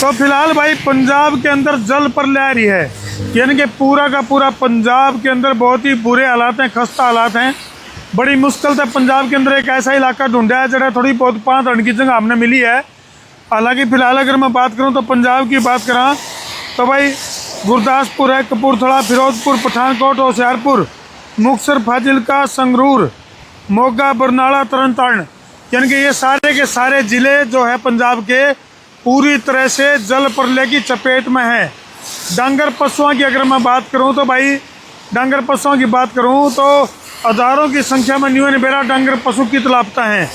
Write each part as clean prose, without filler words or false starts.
तो फिलहाल भाई पंजाब के अंदर जल पर लहरी है, यानी कि पूरा का पूरा पंजाब के अंदर बहुत ही बुरे हालात हैं, खस्ता हालात हैं। बड़ी मुश्किल से पंजाब के अंदर एक ऐसा इलाका ढूंढा है जरा थोड़ी बहुत 5 रन की जगह हमने मिली है। हालांकि फिलहाल अगर मैं बात करूं तो पंजाब की बात करा तो भाई गुरदासपुर है, कपूरथला, फिरोजपुर, पठानकोट, होशियारपुर, मुक्तसर, फाजिलका, संगरूर, मोगा, बरनाला, तरन तारण, यानी कि ये सारे के सारे ज़िले जो है पंजाब के पूरी तरह से जल प्रलय की चपेट में है। डांगर पशुओं की अगर मैं बात करूं तो भाई डांगर पशुओं की बात करूं तो हज़ारों की संख्या में न्यून बेरा डांगर पशु की लापता हैं।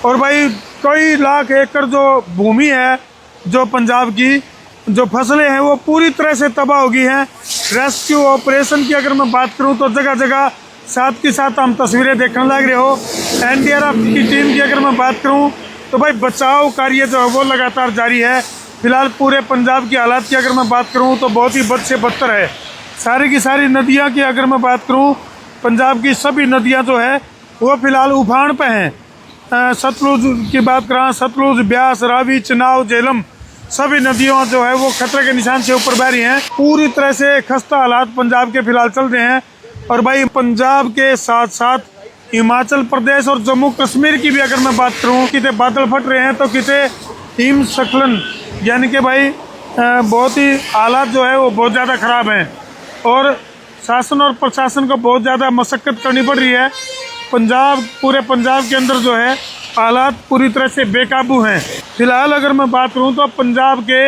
और भाई कई लाख एकड़ जो भूमि है, जो पंजाब की जो फसलें हैं वो पूरी तरह से तबाह हो गई हैं। रेस्क्यू ऑपरेशन की अगर मैं बात करूं तो जगह जगह साथ के साथ हम तस्वीरें देखने लग रहे हो। एनडीआरएफ की टीम की अगर मैं बात करूं तो भाई बचाव कार्य जो है वो लगातार जारी है। फिलहाल पूरे पंजाब की हालात की अगर मैं बात करूं तो बहुत ही बद से बदतर है। सारी की सारी नदियां की अगर मैं बात करूं, पंजाब की सभी नदियां जो है वो फिलहाल उफान पे हैं। सतलुज की बात करें, सतलुज, ब्यास, रावी, चिनाव, झेलम, सभी नदियों जो है वो खतरे के निशान से ऊपर बह रही हैं। पूरी तरह से खस्ता हालात पंजाब के फिलहाल चल रहे हैं। और भाई पंजाब के साथ साथ हिमाचल प्रदेश और जम्मू कश्मीर की भी अगर मैं बात करूं, कितने बादल फट रहे हैं तो कितने हिमस्खलन, यानी कि भाई बहुत ही हालात जो है वो बहुत ज़्यादा ख़राब हैं। और शासन और प्रशासन को बहुत ज़्यादा मशक्क़त करनी पड़ रही है। पूरे पंजाब के अंदर जो है हालात पूरी तरह से बेकाबू हैं। फिलहाल अगर मैं बात करूं तो पंजाब के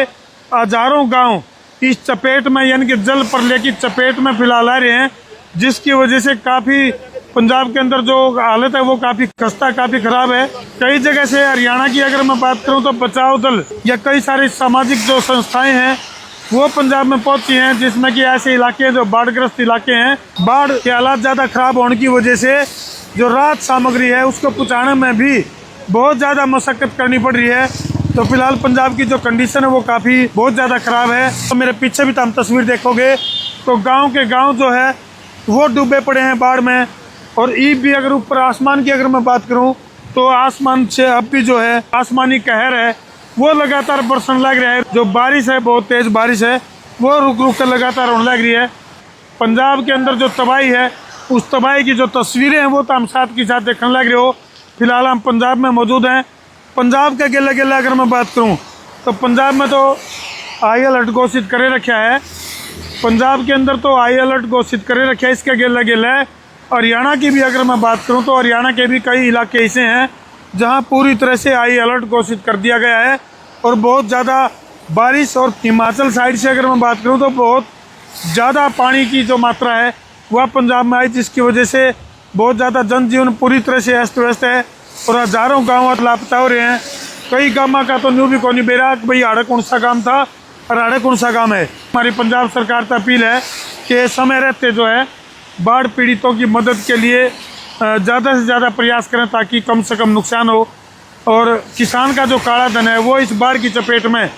हज़ारों गांव इस चपेट में, यानी कि जल प्रलय की चपेट में फिलहाल आ रहे हैं, जिसकी वजह से काफ़ी पंजाब के अंदर जो हालत है वो काफ़ी खस्ता, काफ़ी ख़राब है। कई जगह से हरियाणा की अगर मैं बात करूं तो बचाव दल या कई सारी सामाजिक जो संस्थाएं हैं वो पंजाब में पहुंची हैं, जिसमें कि ऐसे इलाके हैं जो बाढ़ग्रस्त इलाके हैं। बाढ़ के हालात ज़्यादा ख़राब होने की वजह से जो राहत सामग्री है उसको पहुँचाने में भी बहुत ज़्यादा मशक्क़त करनी पड़ रही है। तो फिलहाल पंजाब की जो कंडीशन है वो काफ़ी बहुत ज़्यादा ख़राब है। तो मेरे पीछे भी तो हम तस्वीर देखोगे तो गाँव के गाँव जो है वो डूबे पड़े हैं बाढ़ में। और ईब भी अगर ऊपर आसमान की अगर मैं बात करूं तो आसमान से अब भी जो है आसमानी कहर है वो लगातार बरसने लग रहा है। जो बारिश है, बहुत तेज़ बारिश है, वो रुक रुक कर लगातार होने लग रही है। पंजाब के अंदर जो तबाही है उस तबाही की जो तस्वीरें हैं वो तो हम साथ के साथ देखने लग रहे हो। फिलहाल हम पंजाब में मौजूद हैं। पंजाब का गेला गेला अगर मैं बात करूँ तो पंजाब में तो हाई अलर्ट घोषित करे रखा है। पंजाब के अंदर तो हाई अलर्ट घोषित करे रखा है, इसका गेला गेला है। हरियाणा की भी अगर मैं बात करूं तो हरियाणा के भी कई इलाके ऐसे हैं जहां पूरी तरह से हाई अलर्ट घोषित कर दिया गया है और बहुत ज़्यादा बारिश। और हिमाचल साइड से अगर मैं बात करूं तो बहुत ज़्यादा पानी की जो मात्रा है वह पंजाब में आई, जिसकी वजह से बहुत ज़्यादा जनजीवन पूरी तरह से अस्त व्यस्त है और हज़ारों गाँव लापता हो रहे हैं। कई गाँव का तो न्यू भी कौन बेरा भाई आड़े कौन सा गाँव था और आड़े कौन सा गाँव है। हमारी पंजाब सरकार से अपील है कि समय रहते जो है बाढ़ पीड़ितों की मदद के लिए ज़्यादा से ज़्यादा प्रयास करें ताकि कम से कम नुकसान हो। और किसान का जो काला धन है वो इस बाढ़ की चपेट में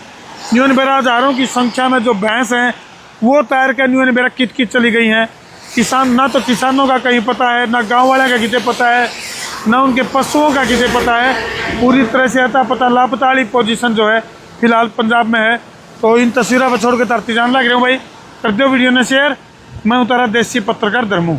न्यून बेरा हज़ारों की संख्या में जो भैंस हैं वो तैर कर न्यून बेरा कित कित चली गई हैं। किसान ना तो किसानों का कहीं पता है, ना गाँव वाले का कितने पता है, ना उनके पशुओं का कितने पता है। पूरी तरह से आता पता लापता वाली पोजीशन जो है फिलहाल पंजाब में है। तो इन तस्वीरों पर छोड़ के तरती जान लग रहे हूँ भाई। कर दो वीडियो ने शेयर। मैं उतारा देसी पत्रकार धर्मू।